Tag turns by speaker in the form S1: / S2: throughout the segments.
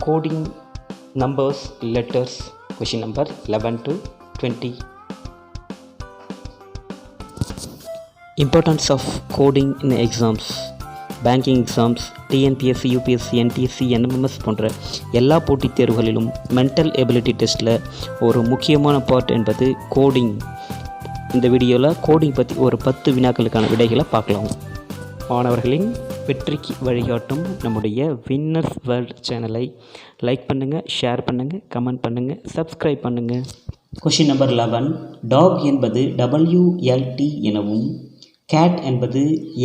S1: coding numbers, letters, question number 11 to 20. Importance of coding in exams, banking exams, TNPSC, UPSC, NTSC, NMS போன்ற எல்லா போட்டித் தேர்வுகளிலும் mental ability டெஸ்ட்டில் ஒரு முக்கியமான part என்பது கோடிங். இந்த வீடியோவில் கோடிங் பற்றி ஒரு 10 வினாக்களுக்கான விடைகளை பார்க்கலாம். மாணவர்களின் வெற்றிக்கு வழிகாட்டும் நம்முடைய வின்னர்ஸ் வேர்ல்ட் சேனலை லைக் பண்ணுங்கள், ஷேர் பண்ணுங்கள், கமெண்ட் பண்ணுங்கள், சப்ஸ்கிரைப் பண்ணுங்கள். Question number 11. டாக் என்பது WLT எனவும் கேட் என்பது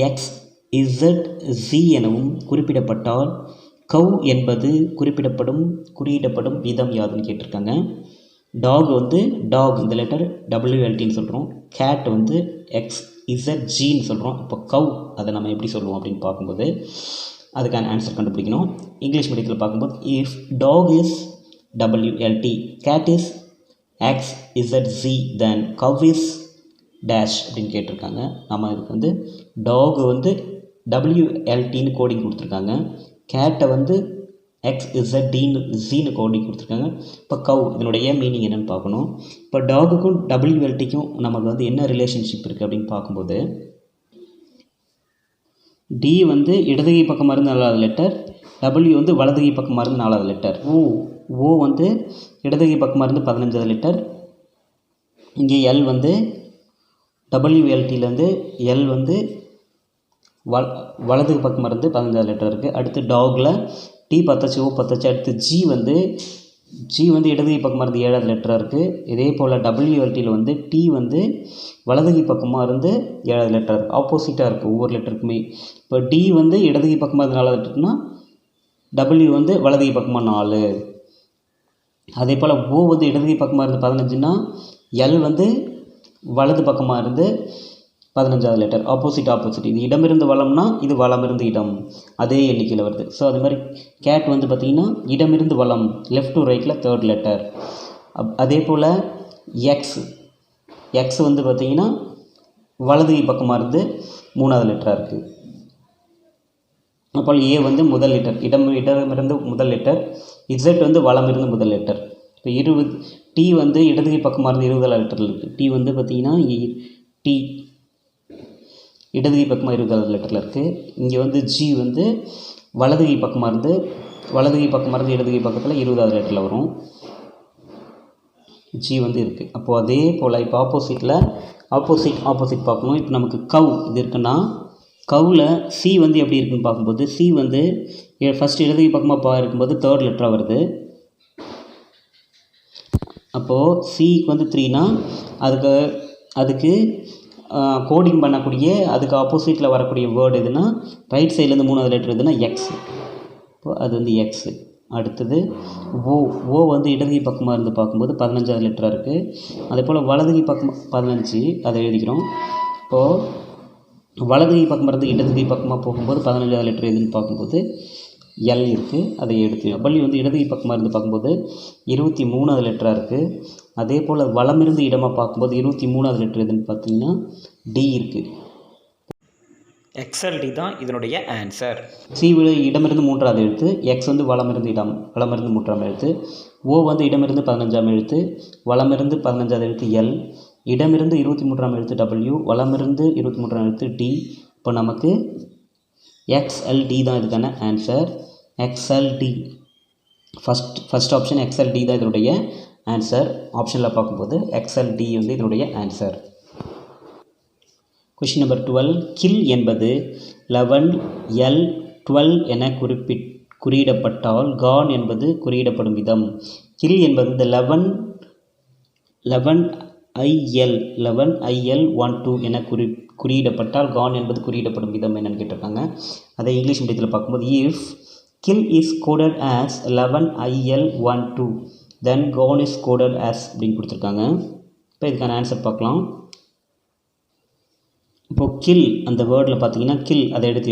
S1: XZZ எனவும் குறிப்பிடப்பட்டால் கவ் என்பது குறியிடப்படும் விதம் யாதுன்னு கேட்டிருக்காங்க. டாக் வந்து டாக், இந்த லெட்டர் WLTன்னு சொல்கிறோம். கேட் வந்து XZGன்னு சொல்கிறோம். இப்போ கவ் அதை நம்ம எப்படி சொல்லுவோம் அப்படின்னு பார்க்கும்போது அதுக்கான ஆன்சர் கண்டுபிடிக்கணும். இங்கிலீஷ் மீடியத்தில் பார்க்கும்போது if dog is WLT, cat is XZZ, then cow is dash அப்படின்னு கேட்டிருக்காங்க. நம்ம இதுக்கு வந்து டாக் வந்து WLTன்னு கோடிங் கொடுத்துருக்காங்க, கேட்டை வந்து XZDன்னு கோடிங் கொடுத்துருக்காங்க. இப்போ கவ் இதனுடைய மீனிங் என்னென்னு பார்க்கணும். இப்போ டாகுக்கும் WLTக்கும் நமக்கு வந்து என்ன ரிலேஷன்ஷிப் இருக்குது அப்படின்னு பார்க்கும்போது D வந்து இடதுகை பக்கமாக இருந்து 4வது லெட்டர், W வந்து வலதுகை பக்கமாக இருந்து 4வது லெட்டர், O வந்து இடதுகை பக்கமாக இருந்து 15வது லெட்டர். இங்கே L வந்து WLTலேருந்து L வந்து வலதுக்கு பக்கமாக இருந்து 15வது லெட்டர் இருக்குது. அடுத்து டாகில் T பத்தாச்சு, O பத்தாச்சு. அடுத்து G வந்து இடதுகை பக்கமாக இருந்து 7வது லெட்டராக இருக்குது. இதே போல் WLTயில் வந்து T வந்து வலதுகை பக்கமாக இருந்து 7வது லெட்டர் இருக்குது. ஆப்போசிட்டாக இருக்குது ஒவ்வொரு லெட்டருக்குமே. இப்போ D வந்து இடதுகை பக்கமாக இருந்து 4வது லெட்டர்னா W வந்து வலதுகை பக்கமாக 4. அதே போல் O வந்து இடதுகை பக்கமாக இருந்து 15னா L வந்து வலது பக்கமாக இருந்து 15வது லெட்டர். ஆப்போசிட். இது இடமிருந்து வளம்னா இது வளமிருந்து இடம், அதே எண்ணிக்கையில் வருது. ஸோ அது மாதிரி கேட் வந்து பார்த்திங்கன்னா இடமிருந்து வளம், லெஃப்ட் டு ரைட்டில் 3rd லெட்டர். அதே போல் எக்ஸ் வந்து பார்த்திங்கன்னா வலதுகை பக்கமாக இருந்து 3வது லெட்டராக இருக்குது. அப்போ A வந்து முதல் லெட்டர், இடமிருந்து முதல் லெட்டர். Z வந்து வலமிருந்து முதல் லெட்டர். இப்போ 20 T வந்து இடதுகை பக்கமாக இருந்து 20வது லெட்டரில் இருக்குது. T வந்து பார்த்திங்கன்னா T இடதுகை பக்கமாக 20வது லெட்டரில் இருக்குது. இங்கே வந்து G வந்து வலதுகை பக்கமாக இருந்து இடதுகை பக்கத்தில் 20வது லெட்டரில் வரும். G வந்து இருக்குது. அப்போது அதே போல் இப்போ ஆப்போசிட் பார்க்கணும். இப்போ நமக்கு கவ் இது இருக்குன்னா கவ்வில் C வந்து எப்படி இருக்குன்னு பார்க்கும்போது C வந்து ஃபஸ்ட்டு இடதுகை பக்கமாக இருக்கும்போது 3rd லெட்டராக வருது. அப்போது Cக்கு வந்து 3னா அதுக்கு கோடிங் பண்ணக்கூடிய அதுக்கு ஆப்போசிட்டில் வரக்கூடிய வேர்டு எதுனா ரைட் சைட்லேருந்து 3வது லெட்டர் எதுனா X. இப்போ அது வந்து X. அடுத்தது O வந்து இடதுகை பக்கமாக இருந்து பார்க்கும்போது 15வது லெட்டராக இருக்குது. அதே போல் வலதுகை பக்கம் 15, அதை எழுதிக்கிறோம். இப்போது வலதுகை பக்கமாக இருந்து இடதுகை பக்கமாக போகும்போது 15வது லெட்டர் எதுன்னு பார்க்கும்போது L இருக்குது, அதை எடுத்துக்கணும். W வந்து இடதுகை பக்கமாக இருந்து பார்க்கும்போது 23வது லெட்டராக இருக்குது. அதே போல் வலமிருந்து இடமாக பார்க்கும்போது 23வது லெட்டர் எதுன்னு பார்த்தீங்கன்னா D இருக்குது. XLD தான் இதனுடைய ஆன்சர். C இடமிருந்து 3வது எழுத்து, X வந்து வலமிருந்து 3ஆம் எழுத்து, O வந்து இடமிருந்து 15ஆம் எழுத்து, வலமிருந்து 15வது எழுத்து L, இடமிருந்து 23ஆம் எழுத்து W, வலமிருந்து 23ஆம் எழுத்து D. இப்போ நமக்கு XLD தான் இதுக்கான answer. XLD first option XLD தான் இதனுடைய ஆன்சர். ஆப்ஷனில் பார்க்கும்போது XLD வந்து இதனுடைய ஆன்சர். Question number 12. கில் என்பது 11L12 என குறியிடப்பட்டால் கான் என்பது குறியிடப்படும் விதம். கில் என்பது இந்த 11IL12 என குறியிடப்பட்டால் கான் என்பது குறியிடப்படும் விதம் என்னன்னு கேட்டிருக்காங்க. அதை இங்கிலீஷ் மீடியத்தில் பார்க்கும்போது if kill is coded as 11IL12 then con is coded as அப்படின்னு கொடுத்துருக்காங்க. இப்போ இதுக்கான ஆன்சர் பார்க்கலாம். இப்போது கில் அந்த வேர்டில் பார்த்தீங்கன்னா கில் அதை எடுத்து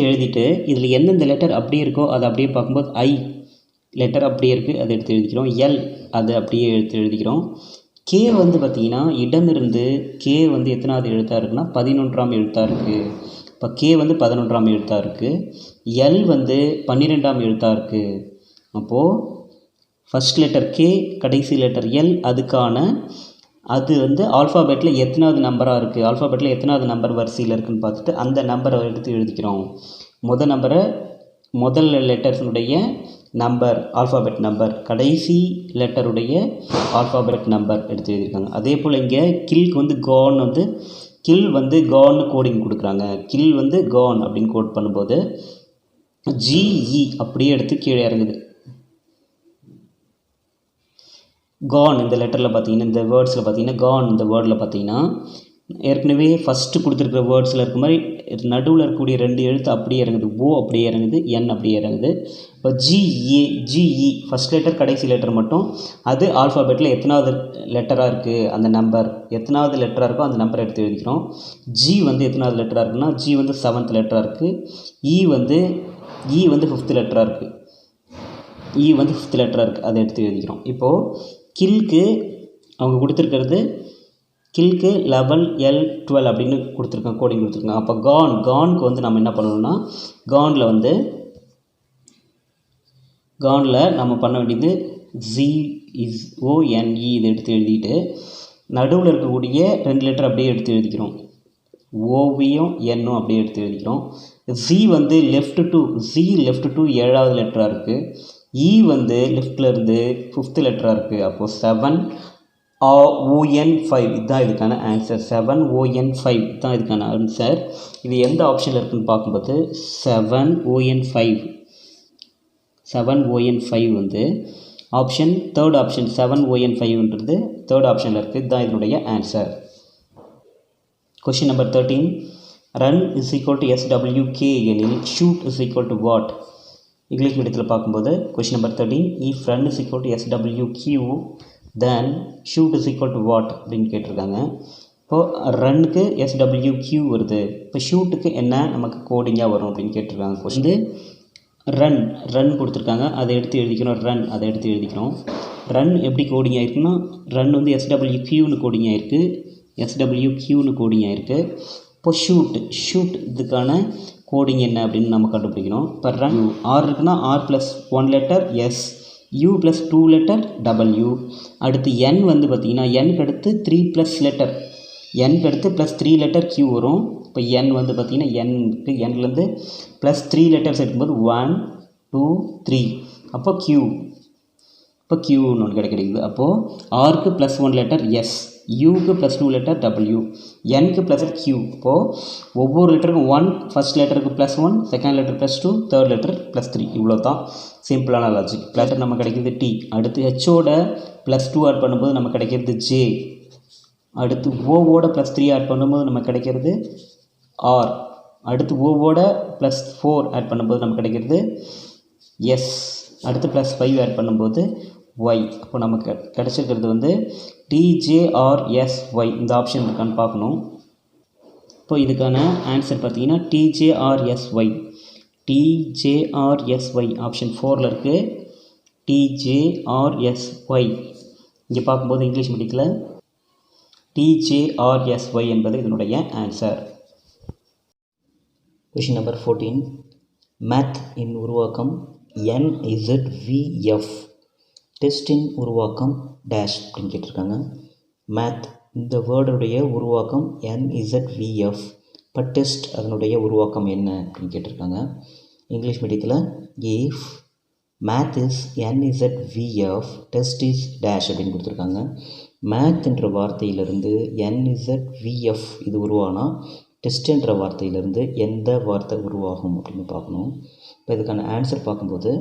S1: எழுதிட்டு இதில் எந்தெந்த லெட்டர் அப்படியே இருக்கோ அதை அப்படியே பார்க்கும்போது I லெட்டர் அப்படியே இருக்குது, அதை எடுத்து எழுதிக்கிறோம். L அதை அப்படியே எழுதிக்கிறோம். K வந்து பார்த்திங்கன்னா இடமிருந்து K வந்து எத்தனாவது எழுத்தாக இருக்குன்னா 11ஆம் எழுத்தாக இருக்குது. இப்போ K வந்து 11ஆம் எழுத்தாக இருக்குது. L வந்து 12ஆம் எழுத்தாக இருக்குது. அப்போது ஃபஸ்ட் லெட்டர் கே, கடைசி லெட்டர் எல், அது வந்து ஆல்ஃபாபெட்டில் எத்தனாவது நம்பராக இருக்குது, ஆல்ஃபாபெட்டில் எத்தனாவது நம்பர் வரிசையில் இருக்குதுன்னு பார்த்துட்டு அந்த நம்பரை எடுத்து எழுதிக்கிறோம். முதல் லெட்டர்ஸுடைய நம்பர், ஆல்ஃபாபெட் நம்பர், கடைசி லெட்டருடைய ஆல்ஃபாபெட் நம்பர் எடுத்து எழுதியிருக்காங்க. அதே போல் இங்கே கில்க்கு வந்து கில் வந்து கான்னு கோடிங் கொடுக்குறாங்க. கில் வந்து கான் அப்படின்னு கோட் பண்ணும்போது ஜிஇ அப்படியே எடுத்து கீழே இறங்குது. கான் இந்த லெட்டரில் பார்த்தீங்கன்னா, இந்த வேர்ட்ஸில் பார்த்தீங்கன்னா, கான் இந்த வேர்டில் பார்த்தீங்கன்னா ஏற்கனவே ஃபஸ்ட்டு கொடுத்துருக்குற வேர்ட்ஸில் இருக்க மாதிரி நடுவில் இருக்கக்கூடிய 2 எழுத்து அப்படியே இறங்குது. ஓ அப்படியே இறங்குது, என் அப்படியே இறங்குது. இப்போ ஜிஇ ஃபஸ்ட் லெட்டர் கடைசி லெட்டர் மட்டும் அது ஆல்ஃபாபெட்டில் எத்தனாவது லெட்டராக இருக்குது, அந்த நம்பர் எத்தனாவது லெட்டராக இருக்கோ அந்த நம்பரை எடுத்து எழுதிக்கிறோம். ஜி வந்து எத்தனாவது லெட்டராக இருக்குன்னா, ஜி வந்து 7th லெட்டராக இருக்குது. இ வந்து 5th லெட்டராக இருக்குது. இ வந்து 5th லெட்டராக இருக்குது, அதை எடுத்து எழுதிக்கிறோம். இப்போது கில்க்கு அவங்க கொடுத்துருக்கிறது கில்க்கு 11, L 12 அப்படின்னு கொடுத்துருக்காங்க, கோடிங் கொடுத்துருக்காங்க. அப்போ கானுக்கு வந்து நம்ம என்ன பண்ணணும்னா, கானில் நம்ம பண்ண வேண்டியது ZONE இதை எடுத்து எழுதிட்டு நடுவில் இருக்கக்கூடிய 2 லெட்டர் அப்படியே எடுத்து எழுதிக்கிறோம். ஓவியும் எண்ணும் அப்படியே எடுத்து எழுதிக்கிறோம். ஜி வந்து லெஃப்ட் டு 7வது லெட்டராக இருக்குது. இ வந்து லெஃப்ட்லேருந்து 5th லெட்டராக இருக்குது. அப்போது 7ON5 இதுதான் இதுக்கான ஆன்சர். 7ON5 தான் இதுக்கான ஆன்சர். இது எந்த ஆப்ஷனில் இருக்குதுன்னு பார்க்கும்போது 7ON5 வந்து ஆப்ஷன், தேர்ட் ஆப்ஷன். 7ON5ன்றது தேர்ட் ஆப்ஷனில் இருக்குது. இதுதான் இதனுடைய answer. Question number 13. Run = SWK எனில் ஷூட் = வாட்? இங்கிலீஷ் மீடியத்தில் பார்க்கும்போது question number 13. If run = SWQ then shoot = what அப்படின்னு கேட்டிருக்காங்க. இப்போது ரன்னுக்கு SWQ வருது. இப்போ ஷூட்டுக்கு என்ன நமக்கு கோடிங்காக வரும் அப்படின்னு கேட்டிருக்காங்க. கொஷின் ரன் கொடுத்துருக்காங்க, அதை எடுத்து எழுதிக்கணும். அதை எடுத்து எழுதிக்கணும். ரன் எப்படி கோடிங் ஆகிருக்குன்னா, ரன் வந்து SWQன்னு கோடிங் ஆகிருக்கு. இப்போ ஷூட் இதுக்கான கோடிங் என்ன அப்படின்னு நம்ம கண்டுபிடிக்கணும். இப்போ ரன் ஆர் இருக்குன்னா R + 1 letter S, U + 2 letter W. அடுத்து N வந்து பார்த்திங்கன்னா Nக்கு அடுத்து 3+ லெட்டர், Nக்கு அடுத்து +3 லெட்டர் Q வரும். இப்போ N வந்து பார்த்திங்கன்னா Nலேருந்து +3 லெட்டர்ஸ் எடுக்கும்போது 1 2 3 அப்போ Qன்னு ஒன்று கிடைக்குது. அப்போது ஆருக்கு +1 லெட்டர் எஸ், யூக்கு +2 லெட்டர் W, Nக்கு +Q. இப்போது ஒவ்வொரு லெட்டருக்கும் 1, ஃபஸ்ட் லெட்டருக்கு +1, செகண்ட் லெட்டர் +2, தேர்ட் லெட்டர் +3. இவ்வளோ தான் சிம்பிளான லாஜிக். லெட்டர் நம்ம கிடைக்கிறது T. அடுத்து ஹெச்சோட +2 ஆட் பண்ணும்போது நம்ம கிடைக்கிறது J. அடுத்து ஓவோட +3 ஆட் பண்ணும்போது நம்ம கிடைக்கிறது R. அடுத்து ஓவோட +4 ஆட் பண்ணும்போது நம்ம கிடைக்கிறது S. அடுத்து +5 ஆட் பண்ணும்போது Y. அப்போ நமக்கு கிடச்சிருக்கிறது வந்து TJRSY. இந்த ஆப்ஷன் இருக்கான்னு பார்க்கணும். இப்போ இதுக்கான ஆன்சர் பார்த்தீங்கன்னா TJRSY ஆப்ஷன் 4ல் இருக்குது. TJRSY இங்கே பார்க்கும்போது இங்கிலீஷ் மீடியத்தில் TJRSY என்பது இதனுடைய ஆன்சர். Question number 14. மேத் இன் உருவாக்கம் NZVF, டெஸ்டின் உருவாக்கம் டேஷ் அப்படின்னு கேட்டிருக்காங்க. மேத் இந்த வேர்டுடைய உருவாக்கம் NZVF. இப்போ டெஸ்ட் அதனுடைய உருவாக்கம் என்ன அப்படின்னு கேட்டிருக்காங்க. இங்கிலீஷ் மீடியத்தில் if math is NZVF, test is dash அப்படின்னு கொடுத்துருக்காங்க. மேத் என்ற வார்த்தையிலிருந்து NZVF இது உருவானா டெஸ்ட் என்ற வார்த்தையிலிருந்து எந்த வார்த்தை உருவாகும் அப்படின்னு பார்க்கணும். இப்போ இதுக்கான ஆன்சர் பார்க்கும்போது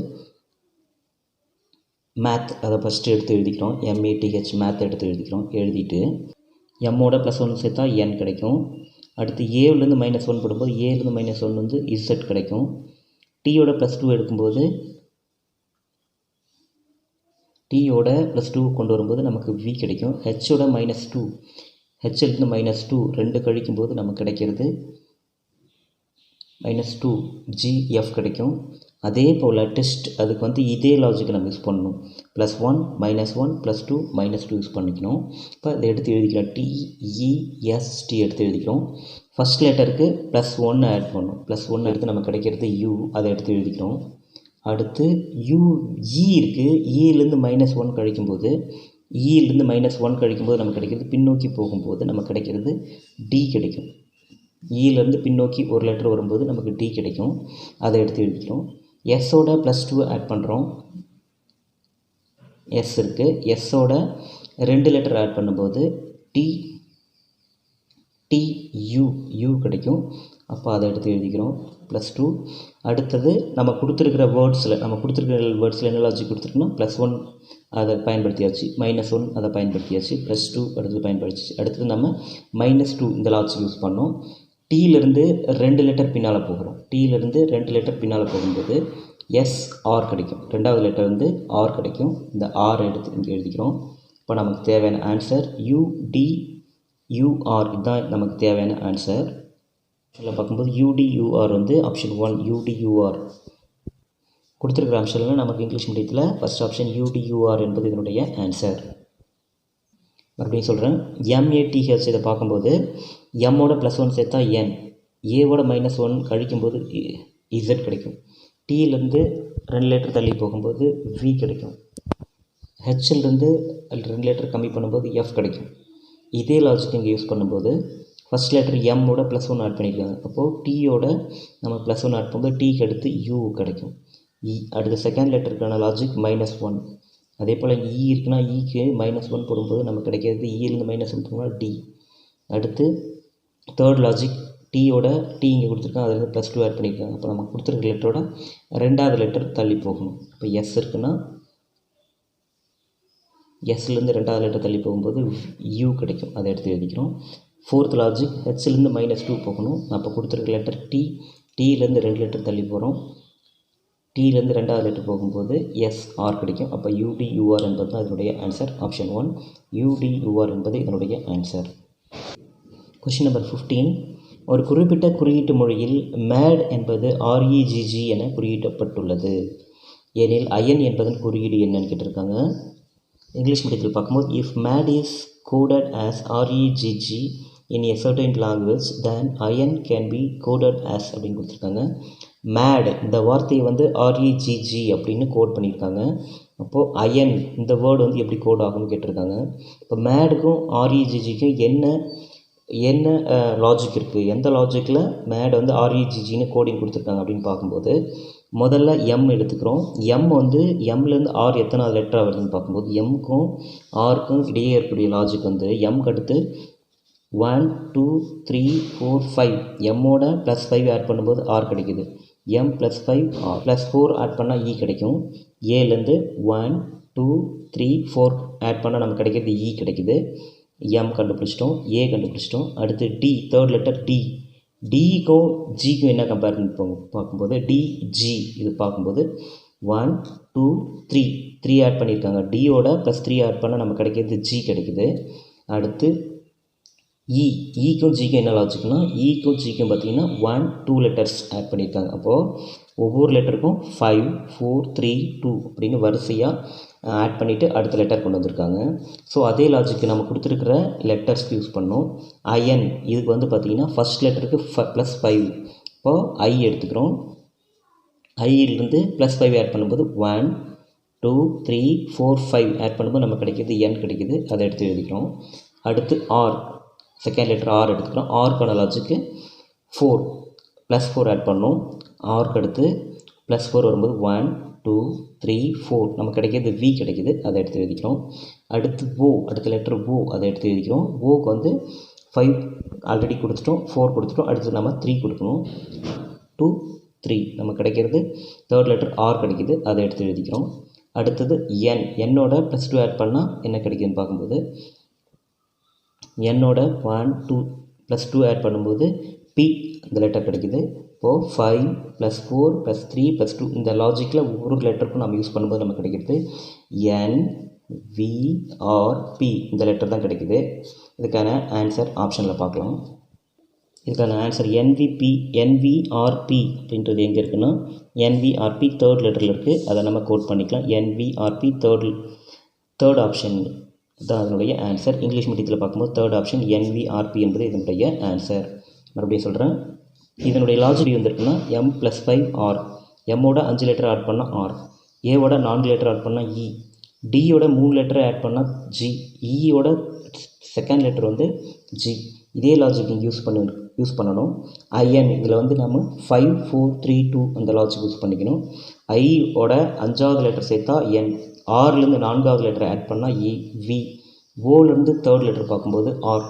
S1: மேத் அதை ஃபஸ்ட்டு எடுத்து எழுதிக்கிறோம். METH மேத் எடுத்து எழுதிக்கிறோம். எழுதிட்டு எம்மோட +1 சேர்த்தா N கிடைக்கும். அடுத்து ஏலேருந்து -1 போடும்போது ஏலேருந்து -1 வந்து Z கிடைக்கும். Tயோட +2 எடுக்கும்போது Tயோட +2 கொண்டு வரும்போது நமக்கு V கிடைக்கும். Hஓட -2, Hலேருந்து -2 2 கழிக்கும்போது நமக்கு கிடைக்கிறது -2GF கிடைக்கும். அதே போல் டெஸ்ட் அதுக்கு வந்து இதே லாஜிக்கை நம்ம யூஸ் பண்ணணும். +1 -1 +2 -2 யூஸ் பண்ணிக்கணும். இப்போ அதை எடுத்து எழுதிக்கிறோம். TEST எடுத்து எழுதிக்கிறோம். ஃபஸ்ட் லெட்டருக்கு +1 ஆட் பண்ணணும். +1 எடுத்து நமக்கு கிடைக்கிறது U, அதை எடுத்து எழுதிக்கிறோம். அடுத்து இ இருக்குது. இலேருந்து -1 கழிக்கும்போது இலேருந்து -1 கழிக்கும்போது நமக்கு கிடைக்கிறது, பின்னோக்கி போகும்போது நமக்கு கிடைக்கிறது டி கிடைக்கும். இலேருந்து பின்னோக்கி ஒரு லெட்டர் வரும்போது நமக்கு டி கிடைக்கும். அதை எடுத்து எழுதிக்கிறோம். எஸ்ஸோட +2 ஆட் பண்ணுறோம். எஸ் இருக்குது. எஸ்ஸோட 2 லெட்டர் ஆட் பண்ணும்போது யூ கிடைக்கும். அப்போ அதை எடுத்து எழுதிக்கிறோம். +2. அடுத்தது நம்ம கொடுத்துருக்கிற வேர்ட்ஸில் என்ன லாஜிக் கொடுத்துருக்கோன்னா +1 அதை பயன்படுத்தியாச்சு, -1 அதை பயன்படுத்தியாச்சு, +2 அடுத்தது பயன்படுத்திச்சு. அடுத்தது நம்ம -2 இந்த லாஜிக் யூஸ் பண்ணோம். டீலேருந்து 2 லெட்டர் பின்னால் போகிறோம். டீலேருந்து 2 லெட்டர் பின்னால் போகும்போது ஆர் கிடைக்கும். 2வது லெட்டர் வந்து ஆர் கிடைக்கும். இந்த ஆர் எடுத்து இங்கே எழுதிக்கிறோம். இப்போ நமக்கு தேவையான ஆன்சர் UDUR. இதுதான் நமக்கு தேவையான ஆன்சர். இதில் பார்க்கும்போது UDUR வந்து ஆப்ஷன் 1 UDUR கொடுத்துருக்குற ஆப்ஷனில் நமக்கு இங்கிலீஷ் மீடியத்தில் ஃபஸ்ட் ஆப்ஷன் UDUR என்பது இதனுடைய ஆன்சர். மறுபடியும் சொல்கிறேன், MATH இதை பார்க்கும்போது எம்மோட +1 சேர்த்தா N, ஏவோட -1 கழிக்கும்போது Z கிடைக்கும். டீலேருந்து 2 லெட்டர் தள்ளி போகும்போது V கிடைக்கும். ஹெச்லேருந்து 2 லெட்டர் கம்மி பண்ணும்போது F கிடைக்கும். இதே லாஜிக் இங்கே யூஸ் பண்ணும்போது ஃபஸ்ட் லெட்டர் எம்மோட +1 ஆட் பண்ணியிருக்காங்க. அப்போது டீயோட நம்ம +1 ஆட் பண்ணும்போது டீக்கு அடுத்து U கிடைக்கும். அடுத்த செகண்ட் லெட்டருக்கான லாஜிக் -1. அதே போல் இ இருக்குன்னா இக்கு -1 போடும்போது நமக்கு கிடைக்கிறது இலேருந்து -1 போனால் டி. அடுத்து தேர்ட் லாஜிக் டீயோட டி இங்கே கொடுத்துருக்காங்க, அதில் +2 ஆட் பண்ணியிருக்காங்க. அப்போ நம்ம கொடுத்துருக்க லெட்டரோட 2வது லெட்டர் தள்ளி போகணும். இப்போ எஸ் இருக்குன்னா எஸ்லேருந்து 2வது லெட்டர் தள்ளி போகும்போது யூ கிடைக்கும். அதை எடுத்து எழுதிக்கிறோம். ஃபோர்த் லாஜிக் ஹெச்லேருந்து -2 போகணும். அப்போ கொடுத்துருக்க லெட்டர் டீலேருந்து 2 லெட்டர் தள்ளி போகிறோம். டீலேருந்து 2வது லெட்டர் போகும்போது ஆர் கிடைக்கும். அப்போ UDUR என்பது தான் இதனுடைய ஆன்சர். ஆப்ஷன் 1 UDUR என்பது இதனுடைய ஆன்சர். Question number 15. ஒரு குறிப்பிட்ட குறியீட்டு மொழியில் மேட் என்பது REGG என குறியிடப்பட்டுள்ளது எனில் அயன் என்பதன் குறியீடு என்னன்னு கேட்டிருக்காங்க. இங்கிலீஷ் மீடியத்தில் பார்க்கும்போது if mat is coded as REGG in a certain language then iron can be coded as அப்படின்னு கொடுத்துருக்காங்க. மேட் இந்த வார்த்தையை வந்து REGG அப்படின்னு கோட் பண்ணியிருக்காங்க. அப்போது அயன் இந்த வேர்டு வந்து எப்படி கோட் ஆகும்னு கேட்டிருக்காங்க. இப்போ மேடுக்கும் REGGக்கும் என்ன லாஜிக் இருக்குது, எந்த லாஜிக்கில் மேட் வந்து REGGன்னு கோடிங் கொடுத்துருக்காங்க அப்படின்னு பார்க்கும்போது முதல்ல எம் எடுத்துக்கிறோம். எம் வந்து எம்லேருந்து ஆர் எத்தனாவது லெட்டராக வருதுன்னு பார்க்கும்போது எம்க்கும் ஆருக்கும் இடையே இருக்கக்கூடிய லாஜிக் வந்து எம்க்கு அடுத்து 1 2 3 4 5 எம்மோட +5 ஆட் பண்ணும்போது ஆர் கிடைக்குது. M +5 ஆர் +4 ஆட் பண்ணால் இ கிடைக்கும். ஏலேருந்து 1 2 3 4 ஆட் பண்ணால் நமக்கு கிடைக்கிறது இ கிடைக்குது. எம் கண்டுபிடிச்சிட்டோம், ஏ கண்டுபிடிச்சிட்டோம். அடுத்து டி, தேர்ட் லெட்டர் டி. டிக்கும் ஜிக்கும் என்ன கம்பேரிசன் பார்க்கும்போது டிஜி இது பார்க்கும்போது 1 2 3 ஆட் பண்ணியிருக்காங்க. டியோட +3 ஆட் பண்ணால் நமக்கு கிடைக்கிறது ஜி கிடைக்குது. அடுத்து ஈக்கும் ஜிக்கும் என்ன லாஜிக்னா ஈக்கும் ஜிக்கும் பார்த்தீங்கன்னா 1 2 லெட்டர்ஸ் ஆட் பண்ணியிருக்காங்க. அப்போது ஒவ்வொரு லெட்டருக்கும் 5 4 3 2 அப்படின்னு வரிசையாக ஆட் பண்ணிவிட்டு அடுத்த லெட்டர் கொண்டு வந்திருக்காங்க. ஸோ அதே லாஜிக்கு நம்ம கொடுத்துருக்கிற லெட்டர்ஸ்க்கு யூஸ் பண்ணோம். அயன் இதுக்கு வந்து பார்த்திங்கன்னா ஃபஸ்ட் லெட்டருக்கு +5. இப்போது ஐ எடுத்துக்கிறோம். ஐயிலிருந்து +5 ஆட் பண்ணும்போது 1 2 3 4 5 ஆட் பண்ணும்போது நமக்கு கிடைக்கிது என் கிடைக்கிது. அதை எடுத்து எழுதிக்கிறோம். அடுத்து ஆர், செகண்ட் லெட்டர் ஆர் எடுத்துக்கிறோம். ஆருக்கான லாஜிக்கு 4 +4 ஆட் பண்ணோம். ஆருக்கு அடுத்து +4 வரும்போது 1 2 3 4 நமக்கு கிடைக்கிது வி கிடைக்கிது. அதை எடுத்து எழுதிக்கிறோம். அடுத்து ஓ, அடுத்த லெட்டர் ஓ, அதை எடுத்து எழுதிக்கிறோம். ஓக்கு வந்து 5 ஆல்ரெடி கொடுத்துட்டோம், 4 கொடுத்துட்டோம். அடுத்து நம்ம 3 கொடுக்கணும். 2 3 நமக்கு கிடைக்கிறது தேர்ட் லெட்டர் ஆர் கிடைக்கிது. அதை எடுத்து எழுதிக்கிறோம். அடுத்தது என்னோட +2 ஆட் பண்ணால் என்ன கிடைக்குதுன்னு பார்க்கும்போது என்னோட 1 2 +2 ஆட் பண்ணும்போது பி இந்த லெட்டர் கிடைக்குது. இப்போது 5 +4 +3 +2 இந்த லாஜிக்கில் ஒவ்வொரு லெட்டருக்கும் நம்ம யூஸ் பண்ணும்போது நமக்கு கிடைக்கிறது NVRP இந்த லெட்டர் தான் கிடைக்குது. இதுக்கான ஆன்சர் ஆப்ஷனில் பார்க்கலாம். இதுக்கான ஆன்சர் NVRP அப்படின்றது எங்கே இருக்குன்னா NVRP தேர்ட் லெட்டரில் இருக்குது. அதை நம்ம கோட் பண்ணிக்கலாம். NVRP தேர்ட் ஆப்ஷன் தான் அதனுடைய ஆன்சர். இங்கிலீஷ் மீடியத்தில் பார்க்கும்போது தேர்ட் ஆப்ஷன் NVRP என்பது இதனுடைய ஆன்சர். மறுபடியும் சொல்கிறேன், இதனுடைய லாஜிக் வந்திருக்குன்னா M +5 R
S2: எம்மோட 5 லெட்டர் ஆட் பண்ணால் ஆர், ஏவோட 4 லெட்டர் ஆட் பண்ணால் இ, டியோட 3 லெட்டர் ஆட் பண்ணால் ஜி, இயோட செகண்ட் லெட்டர் வந்து ஜி. இதே லாஜிக் இங்கே யூஸ் பண்ணணும். ஐஎன் இதில் வந்து நம்ம 5 4 3 2 அந்த லாஜிக் யூஸ் பண்ணிக்கணும். ஐயோட 5வது லெட்டர் சேர்த்தா என், ஆர்லேருந்து 4வது லெட்டர் ஆட் பண்ணால் இ, வி, ஓலேருந்து 3rd லெட்டர் பார்க்கும்போது ஆர்,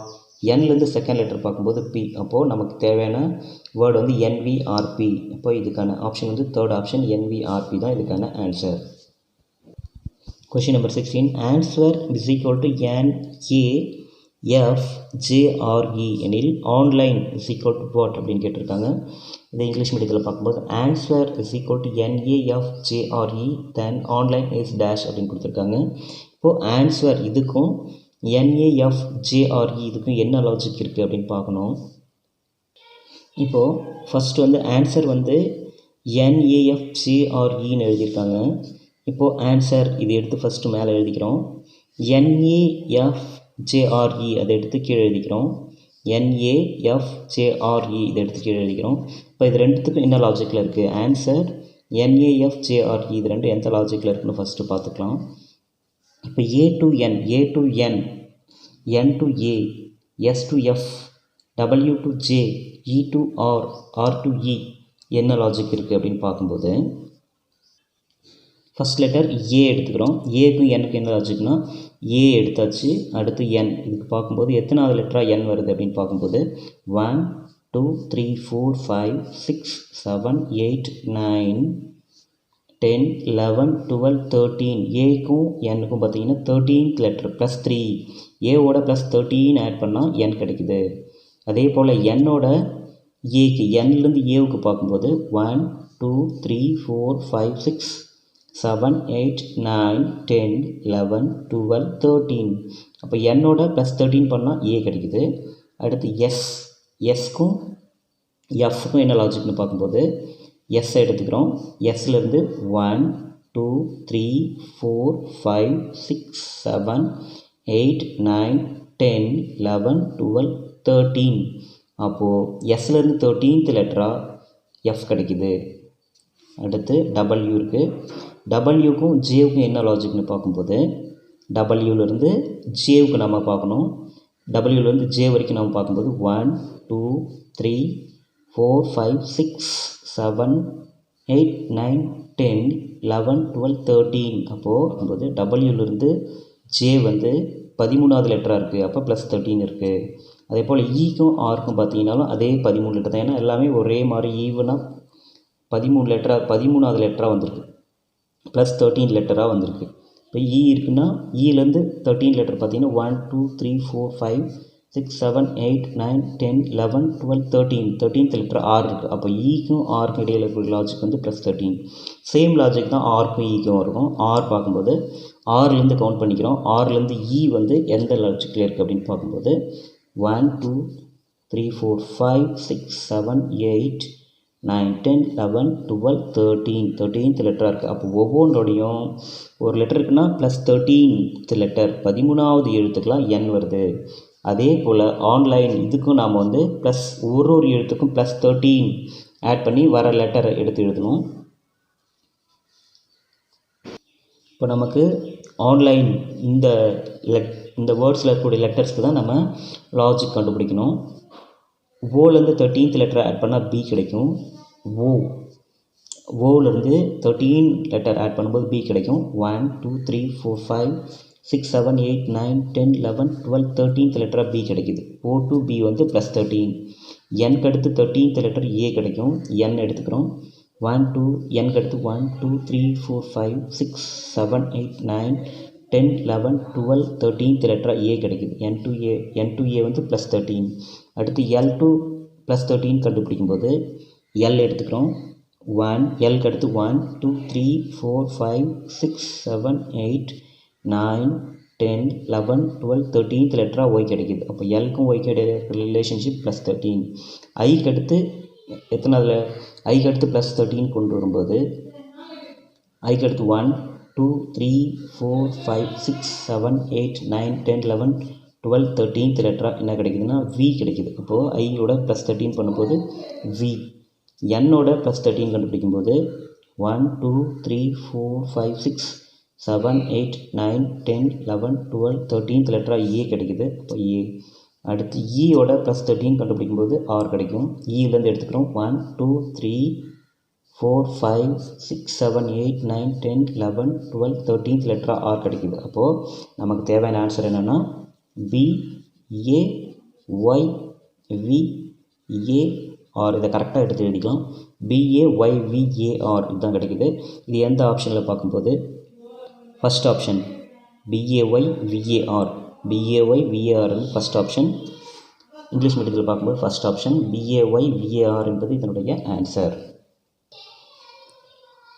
S2: என்லேருந்து செகண்ட் லெட்டர் பார்க்கும்போது பி. அப்போது நமக்கு தேவையான வேர்டு வந்து என்விஆர்பி. அப்போ இதுக்கான ஆப்ஷன் வந்து 3rd ஆப்ஷன் என்விஆர்பி தான் இதுக்கான answer. Question number 16. Answer is equal to NAFJRE எனில் online is equal to what அப்படின்னு கேட்டிருக்காங்க. இதை இங்கிலீஷ் மீடியத்தில் பார்க்கும்போது answer is equal to NAFJRE then online is dash அப்படின்னு கொடுத்துருக்காங்க. இப்போது ஆன்சர் இதுக்கும் NAFJRE இதுக்கும் என்ன லாஜிக் இருக்குது அப்படின்னு பார்க்கணும். இப்போது ஃபஸ்ட்டு வந்து ஆன்சர் வந்து NAFJREன்னு எழுதியிருக்காங்க. இப்போது ஆன்சர் இது எடுத்து ஃபஸ்ட்டு மேலே எழுதிக்கிறோம். NAFJRE அதை எடுத்து கீழே எழுதிக்கிறோம். NAFJRE இதை எடுத்து கீழே எழுதிக்கிறோம். இப்போ இது ரெண்டுத்துக்கும் என்ன லாஜிக்கில் இருக்குது? ஆன்சர் NAFJRE இது ரெண்டு எந்த லாஜிக்கில் இருக்குன்னு ஃபஸ்ட்டு பார்த்துக்கலாம். இப்போ A to N, A to N, N to A, S to F, W to J, E to R, R to E என்ன லாஜிக் இருக்குது அப்படின்னு பார்க்கும்போது ஃபஸ்ட் லெட்டர் ஏ எடுத்துக்கிறோம். ஏக்கும் எனக்கு என்ன லாஜிக்னா ஏ எடுத்தாச்சு. அடுத்து என், இதுக்கு பார்க்கும்போது எத்தனாவது லெட்டராக என் வருது அப்படின்னு பார்க்கும்போது 1 2 3 4 5 6 7 8 9 10 11 12 13. ஏக்கும் என்னுக்கும் பார்த்தீங்கன்னா 13th லெட்டர் ப்ளஸ் 3, ஏவோட ப்ளஸ் 13 ஆட் பண்ணால் என் கிடைக்குது. அதே போல் என்னோட ஏக்கு என்லேருந்து ஏவுக்கு பார்க்கும்போது 1 2 3 4 5 6 7 8 9 10 11 12 13. அப்போ என்னோட ப்ளஸ் 13 பண்ணால் ஏ கிடைக்குது. அடுத்து எஸ்க்கும் எஃப்க்கும் என்ன லாஜிக்னு பார்க்கும்போது எஸ் எடுத்துக்கிறோம். எஸ்லேருந்து 1 2 3 4 5 6 7 8 9 10 11 12 13. அப்போது எஸ்லேருந்து 13th லெட்டராக எஃப் கிடைக்குது. அடுத்து டபிள்யூ இருக்குது. டபிள்யூக்கும் ஜேவுக்கும் என்ன லாஜிக்னு பார்க்கும்போது டபிள்யூலேருந்து ஜேவுக்கு நம்ம பார்க்கணும். டபிள்யூலேருந்து ஜே வரைக்கும் நம்ம பார்க்கும்போது 1 2 3 4 5 6 7 8 9 10 11 12 13. அப்போது டபிள்யூலேருந்து ஜே வந்து 13வது லெட்டராக இருக்குது. அப்போ ப்ளஸ் 13 இருக்குது. அதே போல் ஈக்கும் ஆருக்கும் பார்த்தீங்கன்னாலும் அதே 13 லெட்டர் தான். ஏன்னா எல்லாமே ஒரே மாதிரி ஈவனாக 13வது லெட்டராக வந்திருக்கு, ப்ளஸ் 13 லெட்டராக வந்திருக்கு. இப்போ இ இருக்குன்னா இலேருந்து 13 லெட்டர் பார்த்தீங்கன்னா 1 2 3 4 5 6 7 8 9 10 11 12 13. 13th லெட்டர் ஆர் இருக்குது. அப்போ ஈக்கும் ஆருக்கும் இடையில் இருக்கிற லாஜிக் வந்து ப்ளஸ் 13. சேம் லாஜிக் தான் ஆருக்கும் ஈக்கும் இருக்கும். ஆர் பார்க்கும்போது ஆர்லேருந்து கவுண்ட் பண்ணிக்கிறோம். ஆர்லேருந்து இ வந்து எந்த லாஜிக்கில் இருக்குது அப்படின்னு பார்க்கும்போது 1 2 3 4 5 6 7 8 9 10 11 12 13. 13th லெட்டராக இருக்குது. அப்போ ஒவ்வொன்றோடையும் ஒரு லெட்டர் இருக்குன்னா ப்ளஸ் 13th லெட்டர் 13வது எழுத்துக்கெலாம் என் வருது. அதே போல் ஆன்லைன் இதுக்கும் நாம் வந்து ப்ளஸ் ஒரு எழுத்துக்கும் ப்ளஸ் 13 ஆட் பண்ணி வர லெட்டரை எடுத்து எழுதணும். இப்போ நமக்கு ஆன்லைன் இந்த வேர்ட்ஸில் இருக்கக்கூடிய லெட்டர்ஸ்க்கு தான் நம்ம லாஜிக் கண்டுபிடிக்கணும். ஓலேருந்து 13th லெட்டர் ஆட் பண்ணால் பி கிடைக்கும். ஓலேருந்து 13 லெட்டர் ஆட் பண்ணும்போது பி கிடைக்கும். 1 2 3 4 5 6 7 8 9 10 11 12 13th லெட்டராக பி கிடைக்குது. ஓ டு பி வந்து ப்ளஸ் 13. என்க்கு அடுத்து 13th லெட்டர் ஏ கிடைக்கும். என் எடுத்துக்கிறோம். 1 2 என்க்கு அடுத்து 1 2 3 4 5 6 7 8 9 10 11 12 13th லெட்டராக ஏ கிடைக்குது. என் டு ஏ வந்து ப்ளஸ் 13. அடுத்து எல் டு ப்ளஸ் 13 கண்டுபிடிக்கும்போது எல் எடுத்துக்கிறோம். எல்க்கு அடுத்து 1 2 3 4 5 6 7 8 9 10 11 12 13th லெட்டராக ஒய் கிடைக்குது. அப்போ எல்க்கும் ஒய்க்கு இடையில இருக்கிற ரிலேஷன்ஷிப் ப்ளஸ் 13. ஐக்கு அடுத்து ஐக்கு அடுத்து ப்ளஸ் 13 கொண்டு வரும்போது ஐக்கு அடுத்து 1 2 3 4 5 6 7 8 9 10 11 12 13th லெட்டராக என்ன கிடைக்குதுன்னா வி கிடைக்குது. அப்போது ஐயோட ப்ளஸ் 13 பண்ணும்போது வி. என்னோட ப்ளஸ் 13 கண்டுபிடிக்கும்போது 1 2 3 4 5 6 7 8 9 10 11 12 13th லெட்டராக ஏ கிடைக்குது. இப்போ ஏ. அடுத்து ஈயோட ப்ளஸ் 13 கண்டுபிடிக்கும் போது ஆர் கிடைக்கும். ஈலேருந்து எடுத்துக்கிறோம் 1 2 3 4 5 6 7 8 9 10 11 12 13th லெட்டராக ஆர் கிடைக்குது. அப்போது நமக்கு தேவையான ஆன்சர் என்னென்னா P A Y V A R. இதை கரெக்டாக எடுத்து எழுதிக்கலாம். BAYVAR இதுதான் கிடைக்குது. இது எந்த ஆப்ஷனில் பார்க்கும்போது first option BAYVAR. BAYVAR first option. English மீடியத்தில் பார்க்கும்போது ஃபஸ்ட் ஆப்ஷன் BAYVAR என்பது இதனுடைய ஆன்சர்.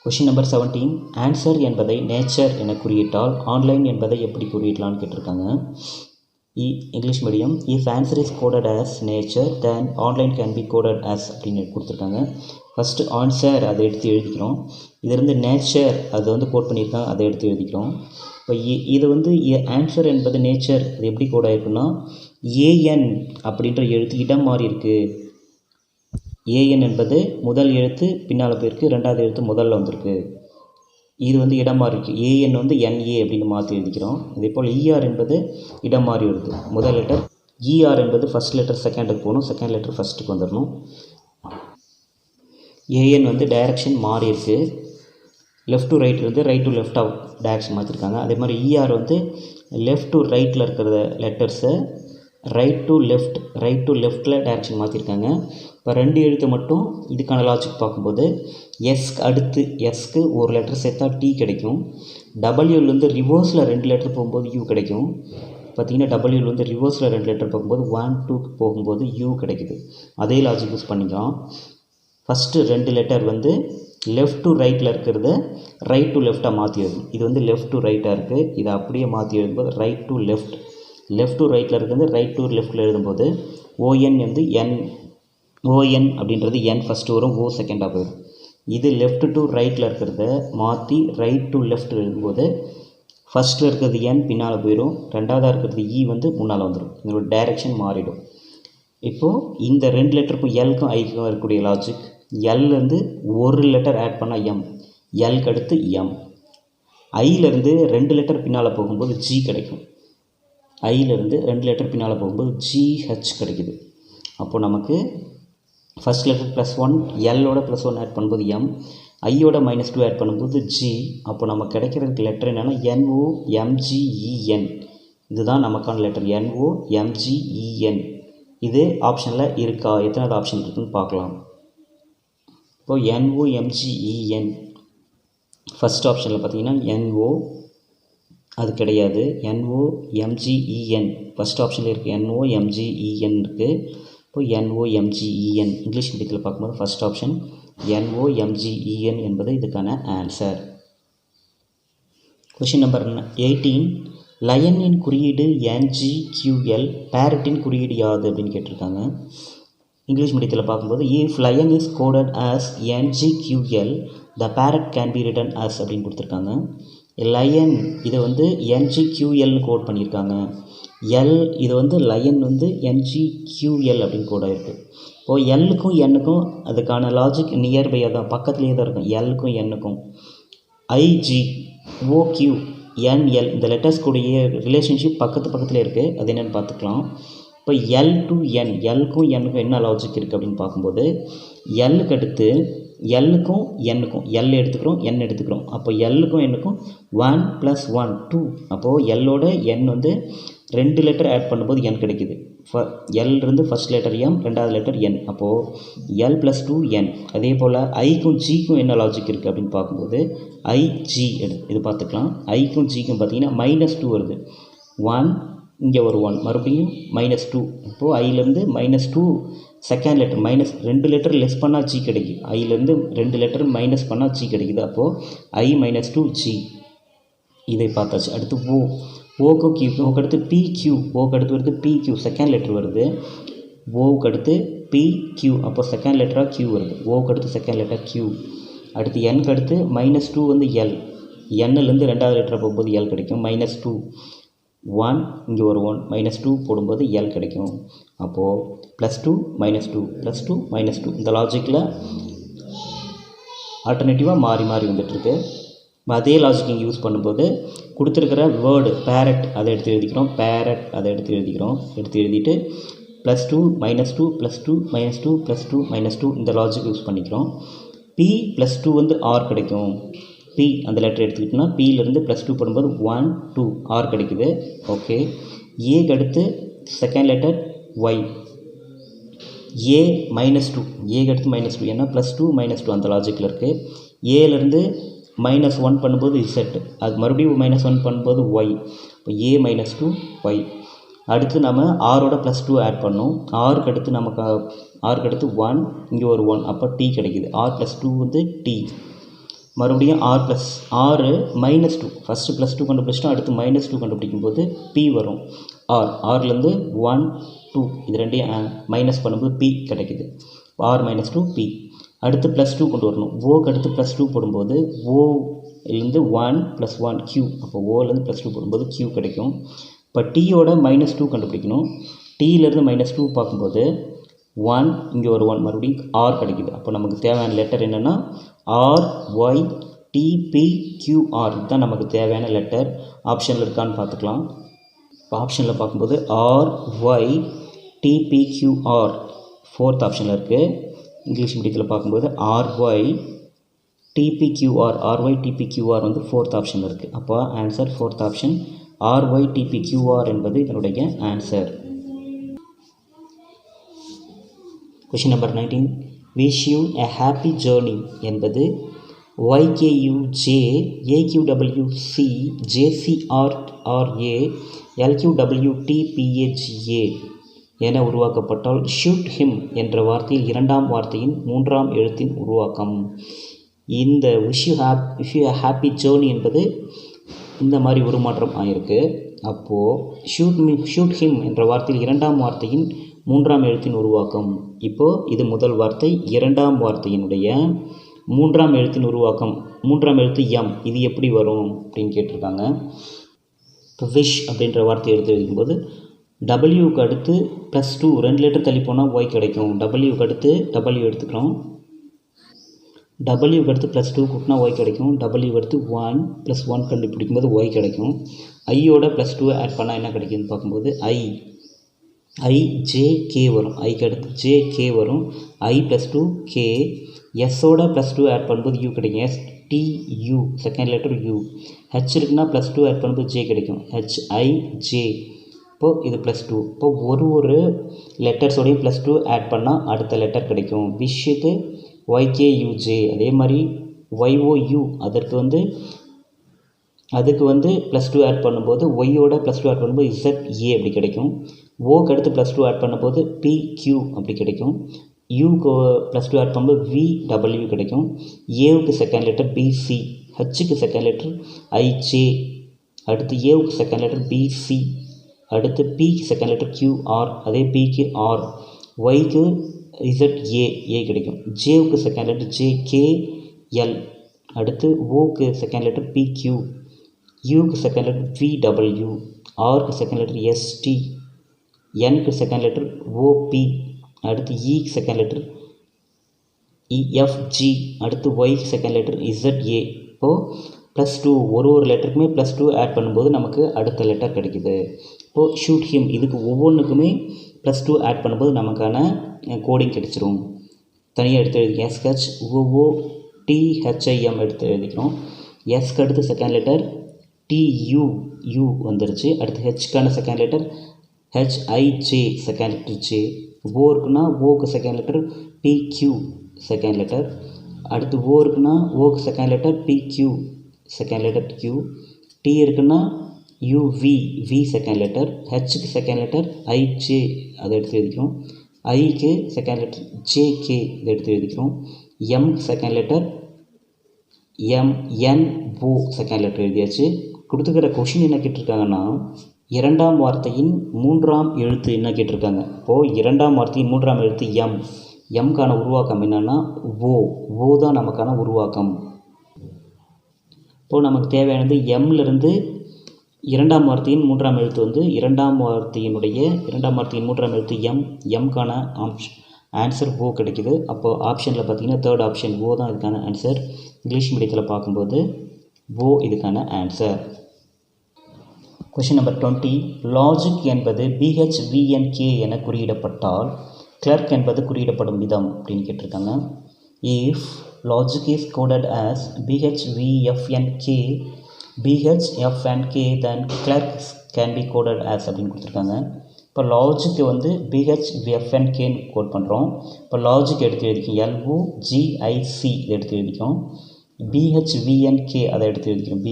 S2: Question number 17. ஆன்சர் என்பதை நேச்சர் என குறியிட்டால் ஆன்லைன் என்பதை எப்படி குறியிடலான்னு கேட்டிருக்காங்க. English medium. If answer is coded as nature then online can be coded as அப்படின்னு கொடுத்துருக்காங்க. ஃபஸ்ட்டு ஆன்சர் அதை எடுத்து எழுதிக்கிறோம். இதிலிருந்து நேச்சர் அது வந்து கோட் பண்ணியிருக்காங்க, அதை எடுத்து எழுதிக்கிறோம். இப்போ இது வந்து ஆன்சர் என்பது நேச்சர் இது எப்படி கோட் ஆகிருக்குன்னா ஏஎன் அப்படின்ற எழுத்து இடம் மாறி இருக்குது. ஏஎன் என்பது முதல் எழுத்து பின்னால் போயிருக்கு, ரெண்டாவது எழுத்து முதல்ல வந்திருக்கு. இது வந்து இடம் மாறி இருக்குது. ஏஎன் வந்து என்ஏ அப்படின்னு மாற்றி எழுதிக்கிறோம். இதே போல் இஆர் என்பது இடம் மாறி வருது. முதல் லெட்டர் இஆர் என்பது ஃபஸ்ட் லெட்டர் செகண்டுக்கு போகணும், செகண்ட் லெட்டர் ஃபஸ்ட்டுக்கு வந்துடணும். ஏஎன் வந்து டைரக்ஷன் மாறி இருக்குது. லெஃப்ட் டு ரைட் இருந்து ரைட் டு லெஃப்டாக டைரக்ஷன் மாற்றிருக்காங்க. அதே மாதிரி இஆர் வந்து லெஃப்ட் டு ரைட்டில் இருக்கிற லெட்டர்ஸை ரைட் டு லெஃப்ட்டில் டைரக்ஷன் மாற்றிருக்காங்க. இப்போ ரெண்டு எழுத்து மட்டும் இதுக்கான லாஜிக் பார்க்கும்போது எஸ்க்கு ஒரு லெட்டர் சேர்த்தா டி கிடைக்கும். டபிள்யூலேருந்து ரிவர்ஸில் ரெண்டு லெட்டர் போகும்போது யூ கிடைக்கும். பார்த்திங்கன்னா டபிள்யூலேருந்து ரிவர்ஸில் ரெண்டு லெட்டர் போகும்போது 1 2க்கு போகும்போது யூ கிடைக்குது. அதே லாஜிக் யூஸ் பண்ணிக்கலாம். ஃபஸ்ட்டு ரெண்டு லெட்டர் வந்து லெஃப்ட் டு ரைட்டில் இருக்கிறத ரைட் டு லெஃப்டாக மாற்றி எழுதணும். இது வந்து லெஃப்ட் டு ரைட்டாக இருக்குது. இதை அப்படியே மாற்றி எழுதும்போது ரைட் டு லெஃப்ட் டு ரைட்டில் இருக்கிறது ரைட் டு லெஃப்ட்டில் எழுதும்போது ஓஎன் வந்து ஓஎன் அப்படின்றது என் ஃபஸ்ட்டு வரும், ஓ செகண்டாக போயிடும். இது லெஃப்ட் டு ரைட்டில் இருக்கிறத மாற்றி ரைட் டு லெஃப்ட் எழுதும்போது ஃபஸ்ட்டில் இருக்கிறது என் பின்னால் போயிடும், ரெண்டாவதாக இருக்கிறது இ வந்து முன்னால் வந்துடும். இதோட டைரெக்ஷன் மாறிடும். இப்போது இந்த ரெண்டு லெட்டருக்கும் எல்க்கும் ஐக்கும் இருக்கக்கூடிய லாஜிக் எல்லேருந்து ஒரு லெட்டர் ஆட் பண்ணால் எம், எல்க்கு அடுத்து எம். ஐலேருந்து ரெண்டு லெட்டர் பின்னால் போகும்போது ஜி கிடைக்கும். ஐலேருந்து ரெண்டு லெட்டர் பின்னால் போகும்போது ஜிஹெச் கிடைக்குது. அப்போது நமக்கு ஃபஸ்ட் லெட்டர் +1 எல்லோட +1 ஆட் பண்ணும்போது எம், ஐயோட -2 ஆட் பண்ணும்போது ஜி. அப்போ நமக்கு கிடைக்கிறதுக்கு லெட்டர் என்னென்னா NOMGEN. இதுதான் நமக்கான லெட்டர் NOMGEN. இது ஆப்ஷனில் இருக்கா, எத்தனாவது ஆப்ஷன் இருக்குதுன்னு பார்க்கலாம். இப்போது NOMGEN ஃபஸ்ட் ஆப்ஷனில் பார்த்தீங்கன்னா NO அது கிடையாது. NOMGEN ஃபஸ்ட் ஆப்ஷனில் இருக்குது. NOMGEN இருக்குது. இப்போ NOMGEN இங்கிலீஷ் மீடியத்தில் பார்க்கும்போது ஃபஸ்ட் ஆப்ஷன் NOMGEN என்பது இதுக்கான ஆன்சர். Question number 18. லயனின் குறியீடு NGQL, பேரட்டின் குறியீடு யாது அப்படின்னு கேட்டிருக்காங்க. இங்கிலீஷ் மீடியத்தில் பார்க்கும்போது if lion is coded as NGQL the parrot can be written as அப்படின்னு கொடுத்துருக்காங்க. லயன் இதை வந்து NGQLனு கோட் பண்ணியிருக்காங்க. இது வந்து லயன் வந்து NGQL அப்படின்னு கோட் ஆகிருக்கு. இப்போது எல்லுக்கும் எண்ணுக்கும் அதுக்கான லாஜிக் நியர்பையாக தான், பக்கத்துலேயே தான் இருக்கும். எல்லுக்கும் எண்ணுக்கும் IG OQ NL இந்த லெட்டர்ஸ் கூடிய ரிலேஷன்ஷிப் பக்கத்துலேயே இருக்குது. அது என்னென்னு பார்த்துக்கலாம். இப்போ L to N எல்லுக்கும் எண்ணுக்கும் என்ன லாஜிக் இருக்குது அப்படின்னு பார்க்கும்போது எல்லுக்கு அடுத்து எல்லுக்கும் எண்ணுக்கும் எல் எடுத்துக்கிறோம், என் எடுத்துக்கிறோம். அப்போ எல்லுக்கும் எண்ணுக்கும் 1 + 1 2. அப்போது எல்லோட எண் வந்து ரெண்டு லெட்டர் ஆட் பண்ணும்போது என் கிடைக்குது. எல்லிருந்து ஃபஸ்ட் லெட்டர் எம், ரெண்டாவது லெட்டர் என். அப்போது L + 2 N. அதே போல் ஐக்கும் ஜிக்கும் என்ன லாஜிக் இருக்குது அப்படின்னு பார்க்கும்போது IG இது பார்த்துக்கலாம். ஐக்கும் ஜிக்கும் பார்த்தீங்கன்னா -2 வருது. 1 இங்கே ஒரு 1 மறுபடியும் -2. இப்போது ஐலேருந்து -2 செகண்ட் லெட்டர் ரெண்டு லெட்டர் லெஸ் பண்ணால் ஜி கிடைக்கும். ஐலேருந்து ரெண்டு லெட்டர் மைனஸ் பண்ணால் ஜி கிடைக்குது. அப்போது I -2 G இதை பார்த்தாச்சு. அடுத்து ஓக்கும் கியூக்கும், ஓக்கு அடுத்து PQ, ஓக்கு அடுத்து வருது PQ செகண்ட் லெட்டர் வருது. ஓவுக்கு அடுத்து PQ, அப்போ செகண்ட் லெட்டராக Q வருது. ஓவுக்கு அடுத்து செகண்ட் லெட்டர் Q. அடுத்து Nக்கு அடுத்து -2 வந்து L, Nலேருந்து ரெண்டாவது லெட்டரை போகும்போது L கிடைக்கும். -2 1 இங்கே ஒரு 1 -2 போடும்போது L கிடைக்கும். அப்போது +2 -2 +2 -2 இந்த லாஜிக்கில் ஆல்டர்னேட்டிவாக மாறி மாறி வந்துட்டுருக்கு. அதே லாஜிக் இங்கே யூஸ் பண்ணும்போது கொடுத்துருக்கிற வேர்டு பேரட் அதை எடுத்து எழுதிக்கிறோம், பேரட் அதை எடுத்து எழுதிட்டு +2 -2 +2 -2 +2 -2 இந்த லாஜிக் யூஸ் பண்ணிக்கிறோம். P +2 வந்து ஆர் கிடைக்கும். P அந்த லெட்டர் எடுத்துக்கிட்டோம்னா Pலேருந்து +2 போடும்போது 1 2 ஆர் கிடைக்குது. ஓகே, ஏக்கு அடுத்து செகண்ட் லெட்டர் Y, A -2, ஏக்கு அடுத்து -2 ஏன்னா +2 -2 அந்த லாஜிக்கில் இருக்குது. ஏலேருந்து -1 பண்ணும்போது Z, அது மறுபடியும் -1 பண்ணும்போது Y, இப்போ A -2 Y. அடுத்து நம்ம ஆரோட +2 ஆட் பண்ணோம். ஆருக்கு அடுத்து 1, இங்கே ஒரு 1, அப்போ T கிடைக்குது. R +2 வந்து T. மறுபடியும் ஆறு -2, ஃபஸ்ட்டு +2 கண்டுபிடிச்சிட்டோம், அடுத்து -2 கண்டுபிடிக்கும் போது P வரும். ஆர்லேருந்து 1 2 இது ரெண்டையும் மைனஸ் பண்ணும்போது P கிடைக்குது. R -2 P. அடுத்து +2 கொண்டு வரணும். ஓக்கு அடுத்து +2 போடும்போது ஓலேருந்து 1 + 1 Q, அப்போ ஓலேருந்து +2 போடும்போது Q கிடைக்கும். இப்போ டீயோட -2 கண்டுபிடிக்கணும். டீலேருந்து -2 பார்க்கும்போது 1, இங்கே ஒரு 1, மறுபடியும் ஆர் கிடைக்குது. அப்போ நமக்கு தேவையான லெட்டர் என்னென்னா RY TPQR தான் நமக்கு தேவையான லெட்டர். ஆப்ஷனில் இருக்கான்னு பார்த்துக்கலாம். இப்போ ஆப்ஷனில் பார்க்கும்போது RY TPQR 4th ஆப்ஷனில் இருக்குது. இங்கிலீஷ் மீடியத்தில் பார்க்கும்போது RY TPQR வந்து 4th ஆப்ஷனில் இருக்குது. அப்போ answer 4th option RY TPQR என்பது இதனுடைய answer. Question number 19. Wish you a happy journey என்பது YKUJ AQWC JCRRA LQWTPHA என உருவாக்கப்பட்டால் ஷூட் ஹிம் என்ற வார்த்தையில் இரண்டாம் வார்த்தையின் மூன்றாம் எழுத்தின் உருவாக்கம். இந்த விஷ் யூ ஹாப்பி ஜேர்னி என்பது இந்த மாதிரி உருமாற்றம் ஆகிருக்கு. அப்போது ஷூட் ஹிம் என்ற வார்த்தையில் இரண்டாம் வார்த்தையின் மூன்றாம் எழுத்தின் உருவாக்கம். இப்போது இது முதல் வார்த்தை, இரண்டாம் வார்த்தையினுடைய மூன்றாம் எழுத்தின் உருவாக்கம், மூன்றாம் எழுத்து M, இது எப்படி வரும் அப்படின்னு கேட்டிருக்காங்க. இப்போ விஷ் அப்படின்ற வார்த்தையை எடுத்து எழுதும்போது Wக்கு அடுத்து +2 2 லெட்டர் தள்ளி போனால் Y கிடைக்கும். Wக்கு அடுத்து W எடுத்துக்கிறோம். Wக்கு அடுத்து +2 கூட்டினா Y கிடைக்கும். Wக்கு அடுத்து 1 + 1 கண்டுபிடிக்கும்போது Y கிடைக்கும். ஐயோட +2 ஆட் பண்ணால் என்ன கிடைக்குதுன்னு பார்க்கும்போது IJK வரும். ஐக்கு அடுத்து JK வரும். I +2 K. எஸ்ஸோட +2 ஆட் பண்ணும்போது U கிடைக்கும். STU second letter U. H இருக்குன்னா +2 ஆட் பண்ணும்போது J கிடைக்கும். HIJ. இப்போது இது +2. இப்போ ஒரு லெட்டர்ஸோடையும் +2 ஆட் பண்ணால் அடுத்த லெட்டர் கிடைக்கும். விஷுக்கு YKUJ, அதே மாதிரி YOU அதுக்கு வந்து +2 ஆட் பண்ணும்போது ஒய்யோட +2 ஆட் பண்ணும்போது ZA அப்படி கிடைக்கும். ஓக்கு அடுத்து +2 ஆட் பண்ணும்போது PQ அப்படி கிடைக்கும். யூக்கு +2 ஆட் பண்ணும்போது VW கிடைக்கும். ஏவுக்கு செகண்ட் லெட்டர் BC, ஹச்சுக்கு செகண்ட் லெட்டர் IJ, அடுத்து ஏவுக்கு செகண்ட் லெட்டர் BC, அடுத்து Pக்கு செகண்ட் லெட்டர் QR, அதே Pக்கு R, ஒய்க்கு ZA கிடைக்கும். ஜேவுக்கு செகண்ட் லெட்டர் JKL, அடுத்து ஓக்கு செகண்ட் லெட்டர் PQ, யூக்கு செகண்ட் லெட்டர் VW, ஆருக்கு செகண்ட் லெட்டர் ST, என்க்கு செகண்ட் லெட்டர் OP, அடுத்து ஈக்கு செகண்ட் லெட்டர் EFG, அடுத்து ஒய்க்கு செகண்ட் லெட்டர் ZA. இப்போது +2 ஒரு லெட்டருக்குமே +2 ஆட் பண்ணும்போது நமக்கு அடுத்த லெட்டர் கிடைக்குது. இப்போது ஷூட் ஹிம் இதுக்கு ஒவ்வொன்றுக்குமே +2 ஆட் பண்ணும்போது நமக்கான கோடிங் கிடைச்சிரும். தனியாக எடுத்து எழுதிக்கிறோம். SHOOTHIM எடுத்து எழுதிக்கிறோம். எஸ்க்கு அடுத்து செகண்ட் லெட்டர் TU வந்துருச்சு. அடுத்து ஹெச்க்கான second letter HIJ second letter J. O இருக்குன்னா ஓக்கு second letter PQ second letter. அடுத்து ஓ இருக்குன்னா ஓக்கு second letter PQ second letter Q. T இருக்குன்னா UV செகண்ட் லெட்டர். ஹெச்சுக்கு செகண்ட் லெட்டர் IJ அதை எடுத்து எழுதிக்கிறோம். ஐக்கு செகண்ட் லெட்டர் JK இதை எடுத்து எழுதிக்கிறோம். எம்க்கு second letter MNO second letter எழுதியாச்சு. கொடுத்துக்கிற கொஷின் என்ன கேட்டிருக்காங்கன்னா இரண்டாம் வார்த்தையின் மூன்றாம் எழுத்து என்ன கேட்டிருக்காங்க. இப்போது இரண்டாம் வார்த்தையின் மூன்றாம் எழுத்து எம்கான உருவாக்கம் என்னென்னா ஓ தான் நமக்கான உருவாக்கம். இப்போது நமக்கு தேவையானது எம்லேருந்து இரண்டாம் வார்த்தையின் மூன்றாம் எழுத்து வந்து இரண்டாம் வார்த்தையின் மூன்றாம் எழுத்து எம்கான ஆன்சர் ஓ கிடைக்குது. அப்போது ஆப்ஷனில் பார்த்தீங்கன்னா தேர்ட் ஆப்ஷன் ஓ தான் இதுக்கான ஆன்சர். இங்கிலீஷ் மீடியத்தில் பார்க்கும்போது ஓ இதுக்கான ஆன்சர். Question number 20. லாஜிக் என்பது BHVNK என குறியிடப்பட்டால் கிளர்க் என்பது குறியிடப்படும் விதம் அப்படின்னு கேட்டிருக்காங்க. If logic is coded as BHVFNK then clerk can be coded as அப்படின்னு கொடுத்துருக்காங்க. இப்போ லாஜிக்கு வந்து BHVFNKன்னு கோட் பண்ணுறோம். இப்போ லாஜிக் எடுத்து எழுதிக்கும் LOGIC இதை எடுத்து எழுதிக்கும். BHVNK அதை எடுத்து எழுதிக்கிறோம்.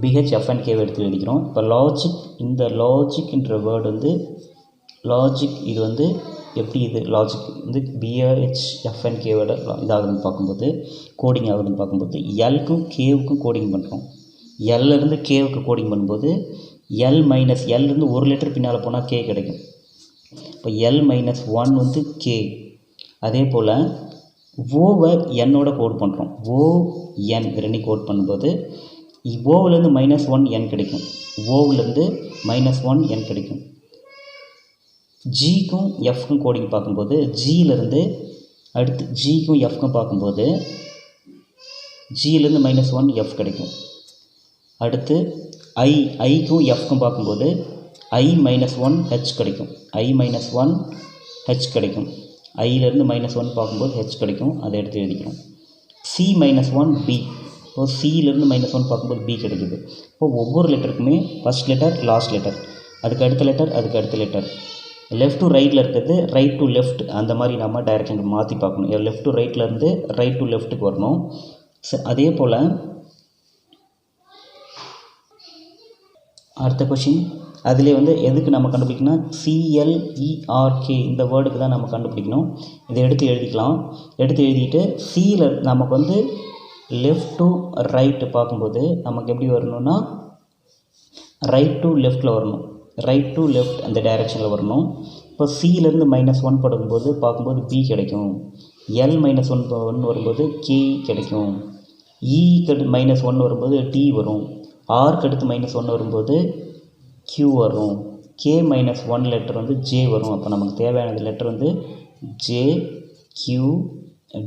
S2: BHFNK எடுத்து எழுதிக்கிறோம். இப்போ லாஜிக், இந்த லாஜிக்ன்ற வேர்டு வந்து லாஜிக் இது வந்து எப்படி இது லாஜிக் வந்து BHFNKவோட இதாகுதுன்னு பார்க்கும்போது கோடிங் ஆகுதுன்னு பார்க்கும்போது எல்க்கும் கேவுக்கும் கோடிங் பண்ணுறோம். எல்லேருந்து கேவுக்கு கோடிங் பண்ணும்போது எல்லேருந்து ஒரு லெட்டர் பின்னால் போனால் கே கிடைக்கும். இப்போ L-1 வந்து கே. அதே போல் ஓவை என்னோட கோட் பண்ணுறோம். ON ரெண்டையும் கோட் பண்ணும்போது ஓவிலேருந்து -1 கிடைக்கும். ஓவிலேருந்து -1 கிடைக்கும். ஜிக்கும் எஃப்க்கும் கோடிங் பார்க்கும்போது ஜியிலேருந்து அடுத்து ஜிக்கும் எஃப்க்கும் பார்க்கும்போது ஜியிலேருந்து -1 கிடைக்கும். அடுத்து ஐக்கும் எஃப்க்கும் பார்க்கும்போது I-1 கிடைக்கும். I-1 கிடைக்கும். ஐயிலேருந்து -1 பார்க்கும்போது கிடைக்கும். அதை எடுத்து எழுதிக்கிறோம். C-1 B. இப்போ சியிலேருந்து -1 பார்க்கும்போது பி கிடைக்குது. இப்போ ஒவ்வொரு லெட்டருக்குமே ஃபஸ்ட் லெட்டர் லாஸ்ட் லெட்டர், அதுக்கு அடுத்த லெட்டர் அதுக்கு அடுத்த லெட்டர், லெஃப்ட் டு ரைட்டில் இருக்கிறது ரைட் டு லெஃப்ட், அந்த மாதிரி நம்ம டைரெக்ஷன் மாற்றி பார்க்கணும். லெஃப்ட் டு ரைட்லேருந்து ரைட் டு லெஃப்ட்டுக்கு வரணும். அதே போல் அடுத்த கொஷின் அதிலே வந்து எதுக்கு நம்ம கண்டுபிடிக்கணும்னா CLERK இந்த வேர்டுக்கு தான் நம்ம கண்டுபிடிக்கணும். இதை எடுத்து எழுதிக்கலாம். எடுத்து எழுதிட்டு சியில் நமக்கு வந்து லெஃப்ட் டு ரைட்டு பார்க்கும்போது நமக்கு எப்படி வரணும்னா ரைட் டு லெஃப்ட்டில் வரணும். ரைட் டு லெஃப்ட் அந்த டைரெக்ஷனில் வரணும். இப்போ சியிலேருந்து -1 படும்போது பார்க்கும்போது பி கிடைக்கும். L-1 வரும்போது கே கிடைக்கும். இக்கு -1 வரும்போது டி வரும். ஆர்க்கு அடுத்து -1 வரும்போது Q வரும். K-1 லெட்டர் வந்து ஜே வரும். அப்போ நமக்கு தேவையானது லெட்டர் வந்து J, Q,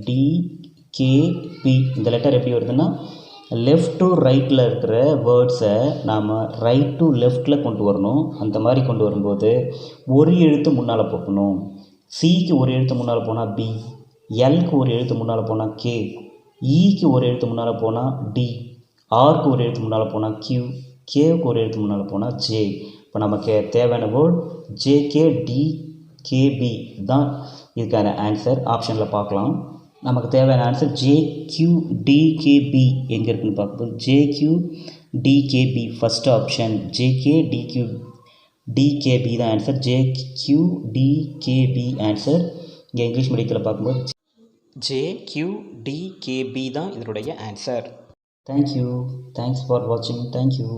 S2: T, K, P. இந்த லெட்டர் எப்படி வருதுன்னா லெஃப்ட் டு ரைட்டில் இருக்கிற வேர்ட்ஸை நாம் ரைட் டு லெஃப்டில் கொண்டு வரணும். அந்த மாதிரி கொண்டு வரும்போது ஒரு எழுத்து முன்னால் போகணும். சிக்கு ஒரு எழுத்து முன்னால் போனால் பி, எல்க்கு ஒரு எழுத்து முன்னால் போனால் கே, இக்கு ஒரு எழுத்து முன்னால் போனால் டி, ஆர்க்கு ஒரு எழுத்து முன்னால் போனால் கியூ, கேவுக்கு ஒரு எழுத்து முன்னால் போனால் ஜே. இப்போ நமக்கு தேவையான வேர்ட் JKDKB தான் இதுக்கான ஆன்சர். ஆப்ஷனில் பார்க்கலாம். நமக்கு தேவையான ஆன்சர் JQDKB எங்கே இருக்குதுன்னு பார்க்கும்போது JQDKB ஃபஸ்ட் ஆப்ஷன். JKDKB தான் ஆன்சர். JQDKB answer. இங்கே இங்கிலீஷ் மீடியத்தில் பார்க்கும்போது JQDKB தான் இதனுடைய ஆன்சர். தேங்க்யூ. தேங்க்ஸ் ஃபார் வாட்சிங். தேங்க்யூ.